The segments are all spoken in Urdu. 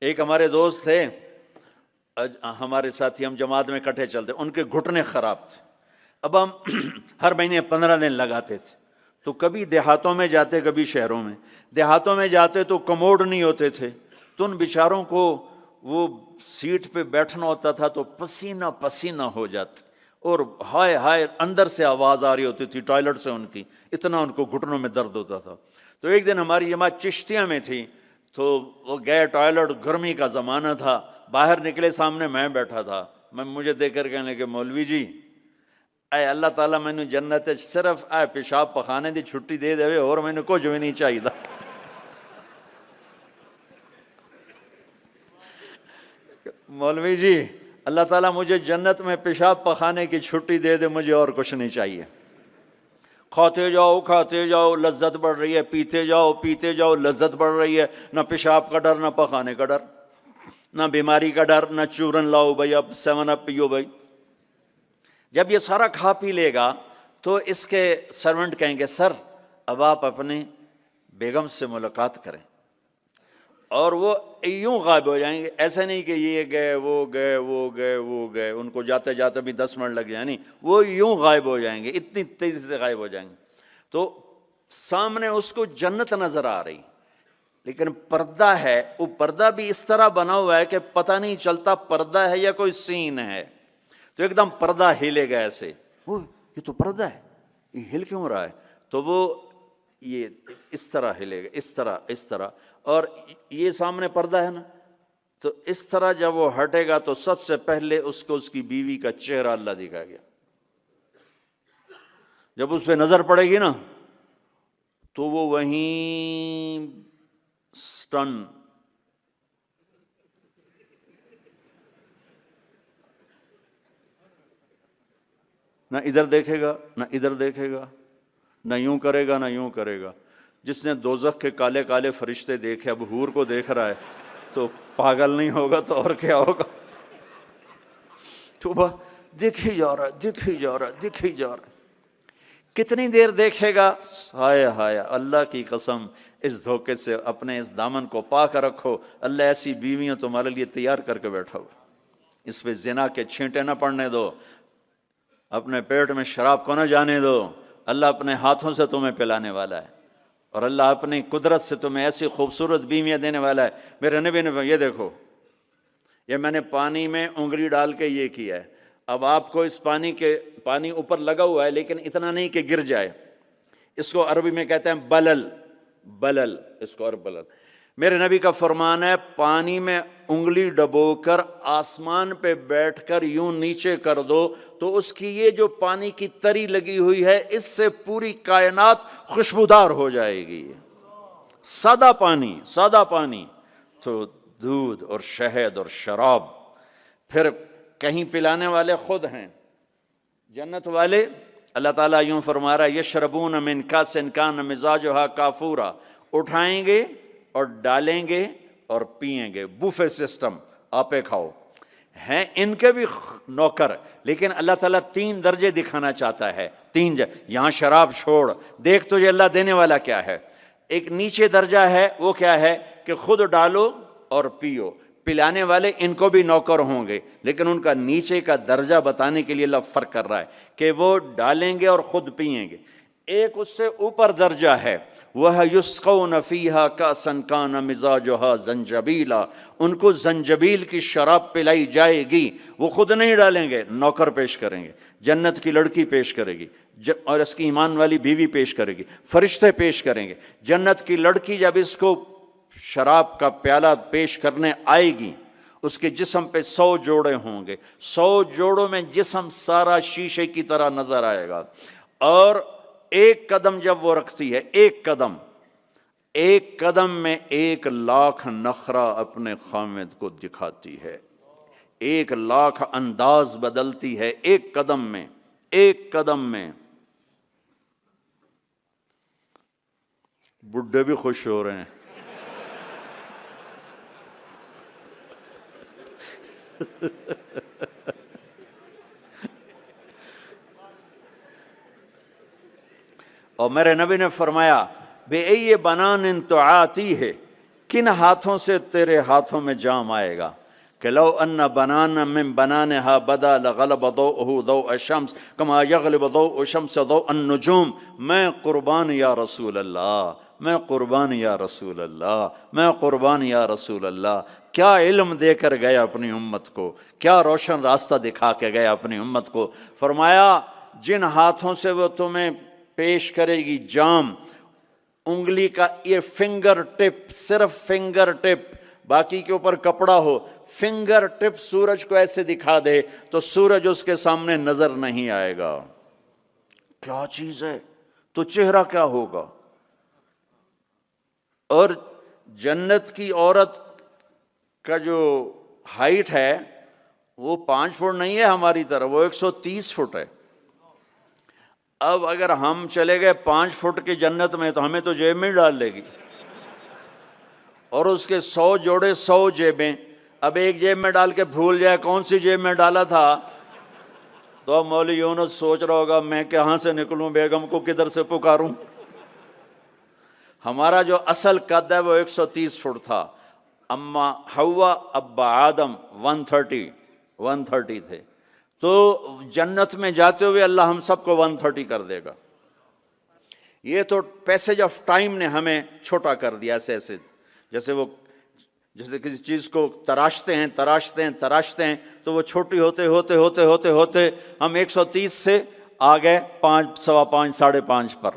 ایک ہمارے دوست تھے، ہمارے ساتھی، ہم جماعت میں اکٹھے چلتے، ان کے گھٹنے خراب تھے۔ اب ہم ہر مہینے 15 دن لگاتے تھے، تو کبھی دیہاتوں میں جاتے کبھی شہروں میں۔ دیہاتوں میں جاتے تو کموڈ نہیں ہوتے تھے، تو ان بیچاروں کو وہ سیٹ پہ بیٹھنا ہوتا تھا تو پسینہ پسینہ ہو جاتے، اور ہائے ہائے اندر سے آواز آ رہی ہوتی تھی ٹوائلٹ سے ان کی، اتنا ان کو گھٹنوں میں درد ہوتا تھا۔ تو ایک دن ہماری جماعت چشتیاں میں تھی، تو وہ گئے ٹوائلٹ، گرمی کا زمانہ تھا، باہر نکلے، سامنے میں بیٹھا تھا، مجھے دیکھ کر کہنے لگے مولوی جی اے اللہ تعالیٰ میں نے جنت صرف اے پیشاب پخانے دی چھٹی دے دے اور میں نے کچھ بھی نہیں چاہیے تھا۔ مولوی جی اللہ تعالیٰ مجھے جنت میں پیشاب پخانے کی چھٹی دے دے، مجھے اور کچھ نہیں چاہیے۔ کھاتے جاؤ لذت بڑھ رہی ہے، پیتے جاؤ لذت بڑھ رہی ہے، نہ پیشاب کا ڈر نہ پخانے کا ڈر، نہ بیماری کا ڈر، نہ چورن لاؤ بھائی اب 7 اپ پیو بھائی۔ جب یہ سارا کھا پی لے گا تو اس کے سرونٹ کہیں گے سر اب آپ اپنے بیگم سے ملاقات کریں، اور وہ یوں غائب ہو جائیں گے۔ ایسا نہیں کہ یہ گئے وہ گئے ان کو جاتے جاتے بھی 10 منٹ لگ جائیں، نہیں، وہ یوں غائب ہو جائیں گے، اتنی تیزی سے غائب ہو جائیں گے۔ تو سامنے اس کو جنت نظر آ رہی، لیکن پردہ ہے، وہ پردہ بھی اس طرح بنا ہوا ہے کہ پتہ نہیں چلتا پردہ ہے یا کوئی سین ہے۔ تو ایک دم پردہ ہلے گا ایسے، یہ تو پردہ ہے، یہ ہل کیوں رہا ہے؟ تو وہ یہ اس طرح ہلے گا، اس طرح، اور یہ سامنے پردہ ہے نا، تو اس طرح جب وہ ہٹے گا تو سب سے پہلے اس کو اس کی بیوی کا چہرہ اللہ دکھائے گا۔ جب اس پہ نظر پڑے گی نا تو وہ وہیں سٹن، نہ ادھر دیکھے گا نہ ادھر دیکھے گا، نہ یوں کرے گا نہ یوں کرے گا۔ جس نے دوزخ کے کالے کالے فرشتے دیکھے اب حور کو دیکھ رہا ہے تو پاگل نہیں ہوگا تو اور کیا ہوگا؟ تو بس دیکھ ہی جا رہا ہے۔ کتنی دیر دیکھے گا؟ ہائے ہائے اللہ کی قسم، اس دھوکے سے اپنے اس دامن کو پاک رکھو۔ اللہ ایسی بیویاں تمہارے لیے تیار کر کے بیٹھا ہو، اس پہ زنا کے چھینٹے نہ پڑنے دو، اپنے پیٹ میں شراب کو نہ جانے دو۔ اللہ اپنے ہاتھوں سے تمہیں پلانے والا ہے، اور اللہ اپنی قدرت سے تمہیں ایسی خوبصورت بیویاں دینے والا ہے۔ میرے نبی نے یہ دیکھو، یہ میں نے پانی میں انگلی ڈال کے یہ کیا ہے، اب آپ کو اس پانی اوپر لگا ہوا ہے لیکن اتنا نہیں کہ گر جائے، اس کو عربی میں کہتے ہیں بلل، اس کو عرب بلل۔ میرے نبی کا فرمان ہے پانی میں انگلی ڈبو کر آسمان پہ بیٹھ کر یوں نیچے کر دو تو اس کی یہ جو پانی کی تری لگی ہوئی ہے اس سے پوری کائنات خوشبودار ہو جائے گی۔ سادہ پانی تو دودھ اور شہد اور شراب، پھر کہیں پلانے والے خود ہیں جنت والے۔ اللہ تعالیٰ یوں فرما رہا ہے یشربون من کاس کان مزاجھا کافورا، اٹھائیں گے اور ڈالیں گے اور پئیں گے، بوفے سسٹم، آپے کھاؤ ہیں ان کے بھی نوکر۔ لیکن اللہ تعالیٰ 3 درجے دکھانا چاہتا ہے، یہاں شراب چھوڑ، دیکھ تجھے اللہ دینے والا کیا ہے۔ ایک نیچے درجہ ہے، وہ کیا ہے کہ خود ڈالو اور پیو، پلانے والے ان کو بھی نوکر ہوں گے، لیکن ان کا نیچے کا درجہ بتانے کے لیے اللہ فرق کر رہا ہے کہ وہ ڈالیں گے اور خود پئیں گے۔ ایک اس سے اوپر درجہ ہے، وَيُسْقَوْنَ فِيهَا كَأْسًا كَانَ مِزَاجُهَا زَنْجَبِيلًا، ان کو زنجبیل کی شراب پلائی جائے گی، وہ خود نہیں ڈالیں گے، نوکر پیش کریں گے، جنت کی لڑکی پیش کرے گی، اور اس کی ایمان والی بیوی پیش کرے گی، فرشتے پیش کریں گے۔ جنت کی لڑکی جب اس کو شراب کا پیالہ پیش کرنے آئے گی، اس کے جسم پہ 100 جوڑے ہوں گے، 100 جوڑوں میں جسم سارا شیشے کی طرح نظر آئے گا، اور ایک قدم جب وہ رکھتی ہے، ایک قدم میں 1,00,000 نخرہ اپنے خامد کو دکھاتی ہے، 1,00,000 انداز بدلتی ہے ایک قدم میں۔ بڈھے بھی خوش ہو رہے ہیں۔ اور میرے نبی نے فرمایا بِأَيِّ بَنَانٍ تُعَاتِيهِ، کن ہاتھوں سے تیرے ہاتھوں میں جام آئے گا کہ لو ان بنانا من بنانہا بدا لغلب ضوءہ ضوء الشمس کما یغلب ضوء الشمس ضوء النجوم. میں قربان یا رسول اللہ، میں قربان یا رسول اللہ، میں قربان یا رسول اللہ. کیا علم دے کر گیا اپنی امت کو، کیا روشن راستہ دکھا کے گیا اپنی امت کو. فرمایا جن ہاتھوں سے وہ تمہیں پیش کرے گی جام، انگلی کا یہ فنگر ٹپ، صرف فنگر ٹپ، باقی کے اوپر کپڑا ہو، فنگر ٹپ سورج کو ایسے دکھا دے تو سورج اس کے سامنے نظر نہیں آئے گا. کیا چیز ہے، تو چہرہ کیا ہوگا. اور جنت کی عورت کا جو ہائٹ ہے وہ 5 فٹ نہیں ہے ہماری طرح، وہ 130 فٹ ہے. اب اگر ہم چلے گئے 5 فٹ کی جنت میں تو ہمیں تو جیب میں ڈال لے گی، اور اس کے 100 جوڑے 100 جیبیں. اب ایک جیب میں ڈال کے بھول جائے کون سی جیب میں ڈالا تھا، تو اب مولوی یونس سوچ رہا ہوگا میں کہاں سے نکلوں، بیگم کو کدھر سے پکاروں. ہمارا جو اصل قد ہے وہ 130 فٹ تھا، اما حوا ابا آدم 130 تھے. تو جنت میں جاتے ہوئے اللہ ہم سب کو 130 کر دے گا. یہ تو پیسج آف ٹائم نے ہمیں چھوٹا کر دیا. ایسے جیسے کسی چیز کو تراشتے ہیں تو وہ چھوٹی ہوتے ہم 130 سے آ گئے 5، 5.25، 5.5 پر.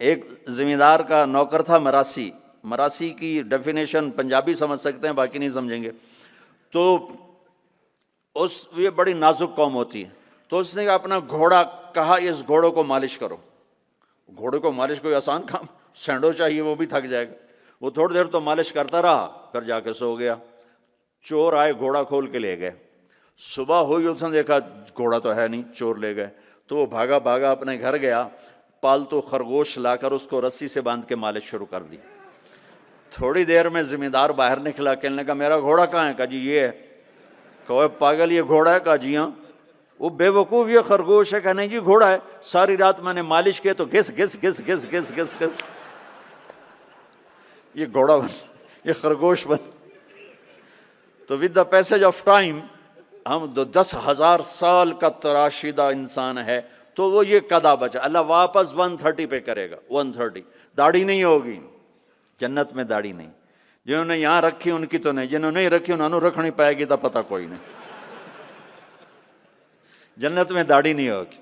ایک زمیندار کا نوکر تھا مراسی کی ڈیفینیشن پنجابی سمجھ سکتے ہیں، باقی نہیں سمجھیں گے. تو یہ بڑی نازک قوم ہوتی ہے. تو اس نے اپنا گھوڑا کہا اس گھوڑوں کو مالش کرو. گھوڑے کو مالش کوئی آسان کام، سینڈو چاہیے وہ بھی تھک جائے گا. وہ تھوڑی دیر تو مالش کرتا رہا، پھر جا کے سو گیا. چور آئے گھوڑا کھول کے لے گئے. صبح ہوئی اس نے دیکھا گھوڑا تو ہے نہیں، چور لے گئے. تو وہ بھاگا اپنے گھر گیا، پالتو خرگوش لا کر اس کو رسی سے باندھ کے مالش شروع کر دی. تھوڑی دیر میں زمیندار باہر نکلا، کہنے لگا میرا گھوڑا کہاں ہے؟ کہا جی یہ ہے. کہ پاگل یہ گھوڑا ہے؟ کہا جی ہاں. وہ بے وقوف یہ خرگوش ہے. کہا نہیں جی گھوڑا ہے، ساری رات میں نے مالش کی تو گھس گھس گھس گھس گھس گھس گھس یہ گھوڑا بن، یہ خرگوش بن. تو with the passage of time ہم 10,000 سال کا تراشیدہ انسان ہے، تو وہ یہ قدا بچا. اللہ واپس 130 پہ کرے گا. 130 داڑھی نہیں ہوگی جنت میں، داڑھی نہیں. جنہوں نے یہاں رکھی ان کی تو نہیں، جنہوں نے نہیں رکھی انہوں نے رکھنی پائے گی تو پتہ کوئی نہیں. جنت میں داڑھی نہیں ہوگی.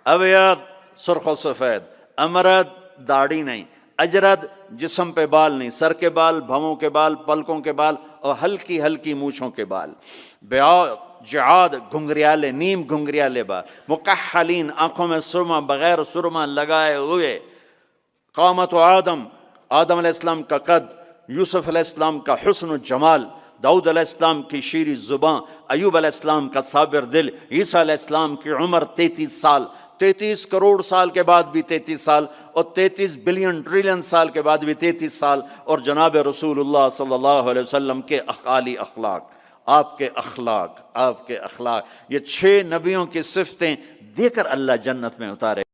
ابیض سرخ و سفید، امرد داڑھی نہیں، اجرد جسم پہ بال نہیں، سر کے بال، بھووں کے بال، پلکوں کے بال، اور ہلکی ہلکی مونچھوں کے بال. بیاض جعاد گھنگریالے، نیم گھنگریالے بال. مکحلین آنکھوں میں سرما بغیر سرما لگائے ہوئے. قامت آدم علیہ السلام کا قد، یوسف علیہ السلام کا حسن و جمال، داؤد علیہ السلام کی شیریں زباں، ایوب علیہ السلام کا صابر دل، عیسیٰ علیہ السلام کی عمر 33 سال، 33 کروڑ سال کے بعد بھی 33 سال، اور 33 بلین ٹریلین سال کے بعد بھی 33 سال. اور جناب رسول اللہ صلی اللہ علیہ وسلم کے اعالی اخلاق، آپ کے اخلاق، یہ 6 نبیوں کی صفتیں دے کر اللہ جنت میں اتارے.